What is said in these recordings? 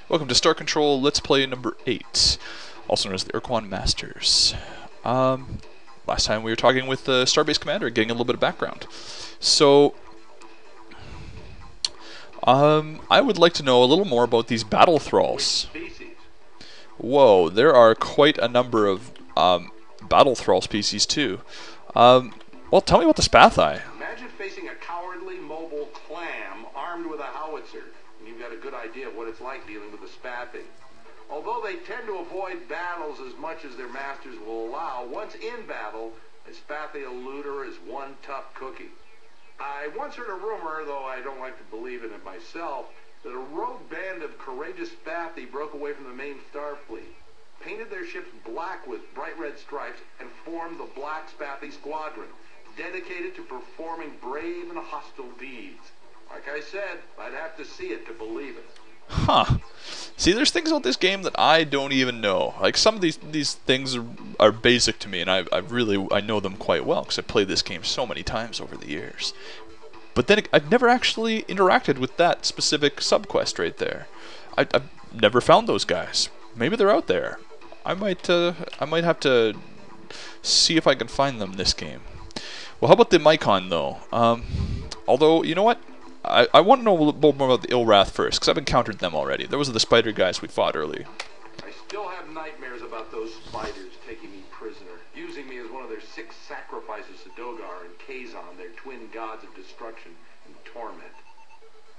Welcome to Star Control Let's Play number 8, also known as the Urquan Masters. Last time we were talking with the Starbase Commander, getting a little bit of background. So, I would like to know a little more about these battle thralls. Whoa, there are quite a number of battle thrall species too. Well, tell me about the Spathi. Imagine facing a cowardly mobile clam armed with a howitzer. You've got a good idea of what it's like dealing with the Spathi. Although they tend to avoid battles as much as their masters will allow, once in battle, a Spathi eluder is one tough cookie. I once heard a rumor, though I don't like to believe in it myself, that a rogue band of courageous Spathi broke away from the main Starfleet, painted their ships black with bright red stripes, and formed the Black Spathi Squadron, dedicated to performing brave and hostile deeds. Like I said, I'd have to see it to believe it. Huh. See, there's things about this game that I don't even know. Like, some of these things are basic to me, and I know them quite well, because I've played this game so many times over the years. But then I've never actually interacted with that specific subquest right there. I've never found those guys. Maybe they're out there. I might have to see if I can find them this game. Well, how about the Mycon, though? Although, you know what? I want to know a little bit more about the Ilrath first, because I've encountered them already. There was the spider guys we fought earlier. I still have nightmares about those spiders taking me prisoner, using me as one of their 6 sacrifices to Dogar and Kazon, their twin gods of destruction and torment.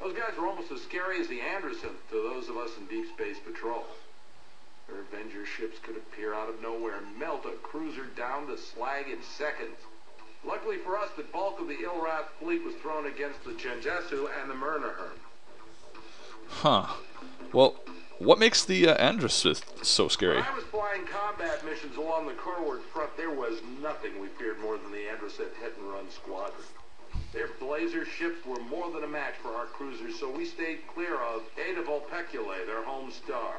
Those guys were almost as scary as the Androsynth to those of us in Deep Space Patrol. Their Avenger ships could appear out of nowhere and melt a cruiser down to slag in seconds. Luckily for us, the bulk of the Ilrath fleet was thrown against the Chenjesu and the Myrnaherm. Huh. Well, what makes the Androsynth so scary? When I was flying combat missions along the Corward front, there was nothing we feared more than the Androsynth hit-and-run squadron. Their blazer ships were more than a match for our cruisers, so we stayed clear of Eta Vulpeculae, their home star.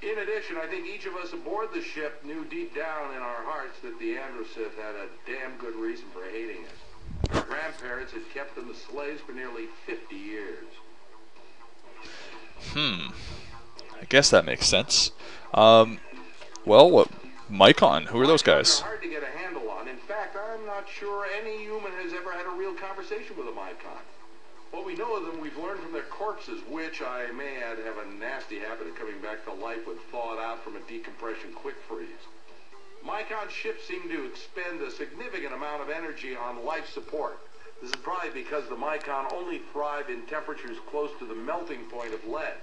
In addition, I think each of us aboard the ship knew deep down in our hearts that the Androsynth had a damn good reason for hating us. Our grandparents had kept them as slaves for nearly 50 years. I guess that makes sense. Well, what? Mycon, who are those guys? They're hard to get a handle on. In fact, I'm not sure any human has ever had a real conversation with a Mycon. What we know of them, we've learned from their corpses, which, I may add, have a nasty habit of coming back to life when thawed out from a decompression quick freeze. Mycon ships seem to expend a significant amount of energy on life support. This is probably because the Mycon only thrive in temperatures close to the melting point of lead.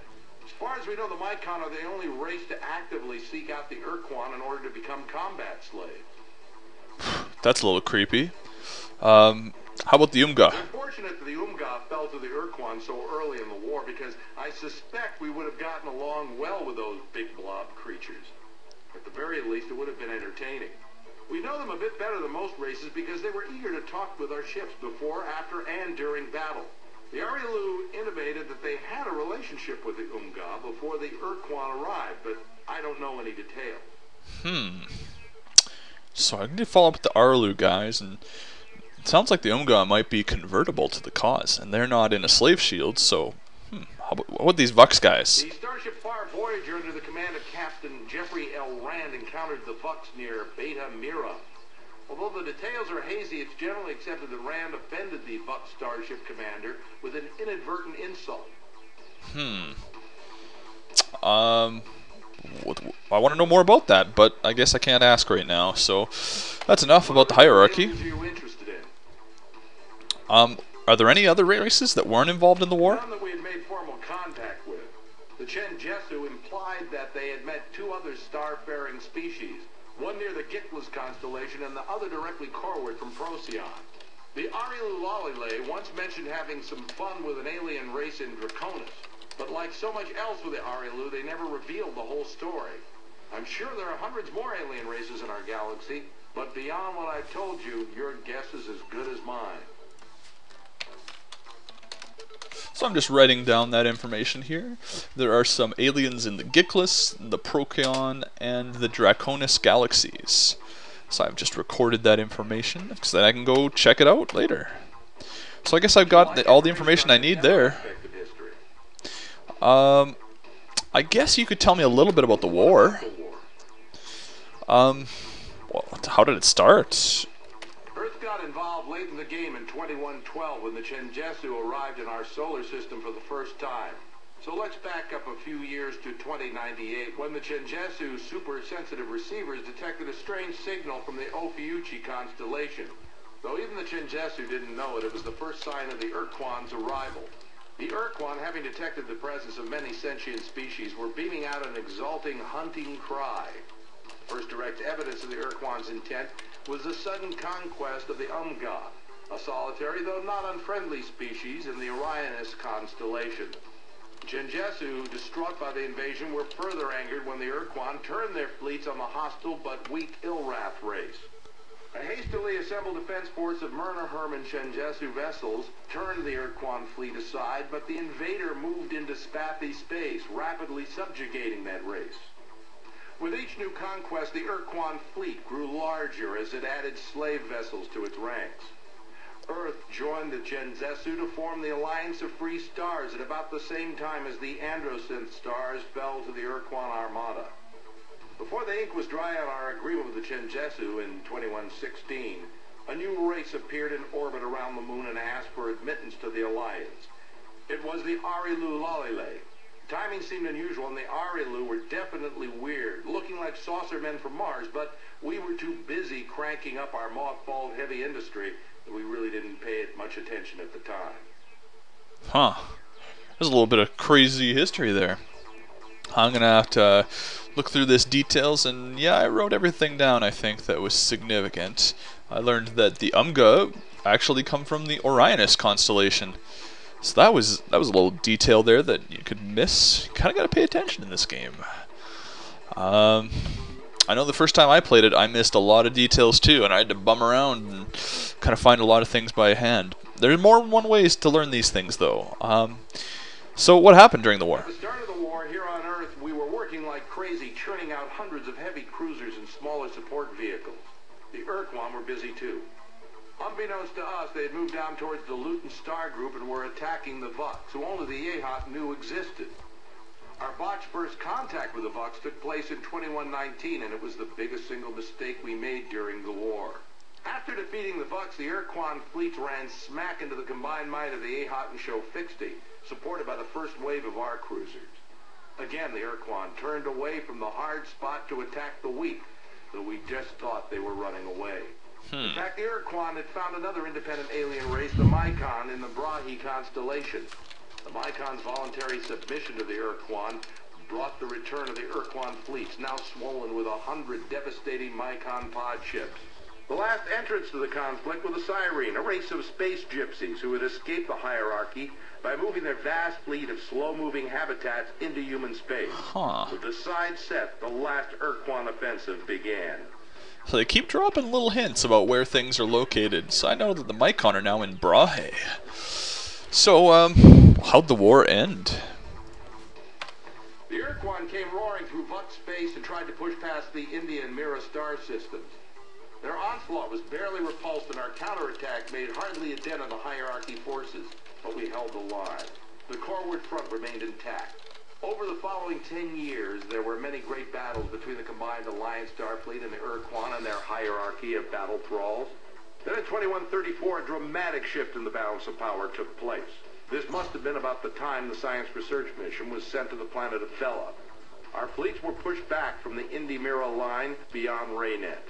As far as we know, the Mycon are the only race to actively seek out the Urquan in order to become combat slaves. That's a little creepy. How about the Umga? It's unfortunate that the Umga fell to the Urquan so early in the war, because I suspect we would have gotten along well with those big blob creatures. At the very least, it would have been entertaining. We know them a bit better than most races because they were eager to talk with our ships before, after, and during battle. The Arielu intimated that they had a relationship with the Umga before the Urquan arrived, but I don't know any details. So I need to follow up with the Arielu guys, and it sounds like the Umga might be convertible to the cause, and they're not in a slave shield, so what about these Vux guys? The Starship Far Voyager, under the command of Captain Jeffrey L. Rand, encountered the Vux near Beta Mira. Although the details are hazy, it's generally accepted that Rand offended the Vux Starship commander with an inadvertent insult. I want to know more about that, but I guess I can't ask right now, so that's enough about the hierarchy. What are you interested in? Are there any other races that weren't involved in the war? None that we had made formal contact with. The Chenjesu implied that they had met 2 other star-faring species, one near the Gickless constellation and the other directly coreward from Procyon. The Arielu Lalile once mentioned having some fun with an alien race in Draconis, but like so much else with the Arielu, they never revealed the whole story. I'm sure there are hundreds more alien races in our galaxy, but beyond what I've told you, your guess is as good as mine. So I'm just writing down that information here. There are some aliens in the Gickless, the Procyon, and the Draconis galaxies. So I've just recorded that information, so that I can go check it out later. So I guess I've got all the information I need there. I guess you could tell me a little bit about the war. Well, how did it start? Earth got involved late in the game in 2112 when the Chenjesu arrived in our solar system for the first time. So let's back up a few years to 2098 when the Chenjesu super-sensitive receivers detected a strange signal from the Ophiuchi constellation. Though even the Chenjesu didn't know it, it was the first sign of the Urquan's arrival. The Urquan, having detected the presence of many sentient species, were beaming out an exulting, hunting cry. First direct evidence of the Urquan's intent was the sudden conquest of the Umga, a solitary though not unfriendly species in the Orionis constellation. Chenjesu, distraught by the invasion, were further angered when the Urquan turned their fleets on the hostile but weak Ilrath race. A hastily assembled defense force of Myrna Herman Chenjesu vessels turned the Urquan fleet aside, but the invader moved into Spathi space, rapidly subjugating that race. With each new conquest, the Urquan fleet grew larger as it added slave vessels to its ranks. Earth joined the Chenjesu to form the Alliance of Free Stars at about the same time as the Androsynth stars fell to the Urquan Armada. Before the ink was dry on our agreement with the Chenjesu in 2116, a new race appeared in orbit around the moon and asked for admittance to the Alliance. It was the Arilu Lalile. Timing seemed unusual, and the Arilu were definitely weird, looking like saucer men from Mars, but we were too busy cranking up our mothballed heavy industry that we really didn't pay it much attention at the time. Huh. There's a little bit of crazy history there. I'm going to have to look through this details, and yeah, I wrote everything down, I think, that was significant. I learned that the Umga actually come from the Orionis constellation. So that was a little detail there that you could miss. You kind of got to pay attention in this game. I know the first time I played it, I missed a lot of details too, and I had to bum around and kind of find a lot of things by hand. There's more than one ways to learn these things, though. So what happened during the war? At the start of the war, here on Earth, we were working like crazy, churning out hundreds of heavy cruisers and smaller support vehicles. The Urquan were busy too. Unbeknownst to us, they had moved down towards the Luton Star Group and were attacking the Vux, who only the Yehat knew existed. Our botched first contact with the Vux took place in 2119, and it was the biggest single mistake we made during the war. After defeating the Vux, the Urquan fleets ran smack into the combined might of the Yehat and Shofixti, supported by the first wave of our cruisers. Again, the Urquan turned away from the hard spot to attack the weak, though we just thought they were running away. In fact, the Urquan had found another independent alien race, the Mycon, in the Brahi constellation. The Mycon's voluntary submission to the Urquan brought the return of the Urquan fleets, now swollen with 100 devastating Mycon pod ships. The last entrants to the conflict were the Cyrene, a race of space gypsies who had escaped the hierarchy by moving their vast fleet of slow-moving habitats into human space. With the side set, the last Urquan offensive began. So they keep dropping little hints about where things are located. So I know that the Mycon are now in Brahe. So, how'd the war end? The Urquan came roaring through Vux space and tried to push past the India and Mira star systems. Their onslaught was barely repulsed, and our counterattack made hardly a dent on the hierarchy forces, but we held the line. The Corward front remained intact. Over the following 10 years, there were many great battles between the combined Alliance Starfleet and the Urquan and their hierarchy of battle thralls. Then in 2134, a dramatic shift in the balance of power took place. This must have been about the time the Science Research Mission was sent to the planet of Thela. Our fleets were pushed back from the Indy-Mira line beyond Raynet.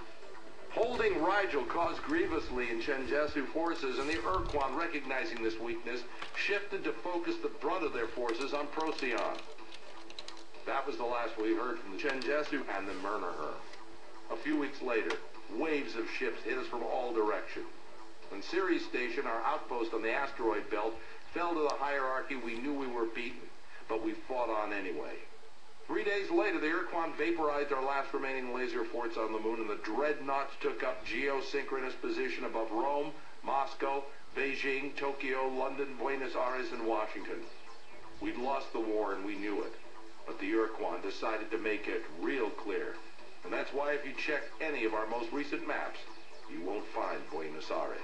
Holding Rigel caused grievously in Chenjesu forces, and the Urquan, recognizing this weakness, shifted to focus the brunt of their forces on Procyon. That was the last we heard from the Chenjesu and the Myrna Herm. A few weeks later, waves of ships hit us from all directions. When Ceres Station, our outpost on the asteroid belt, fell to the hierarchy, we knew we were beaten, but we fought on anyway. 3 days later, the Urquan vaporized our last remaining laser forts on the moon, and the dreadnoughts took up geosynchronous position above Rome, Moscow, Beijing, Tokyo, London, Buenos Aires, and Washington. We'd lost the war, and we knew it. But the Urquan decided to make it real clear. And that's why if you check any of our most recent maps, you won't find Buenos Aires.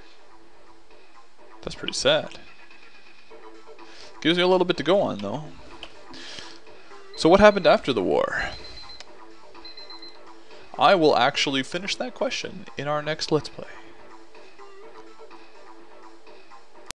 That's pretty sad. Gives you a little bit to go on, though. So what happened after the war? I will actually finish that question in our next Let's Play.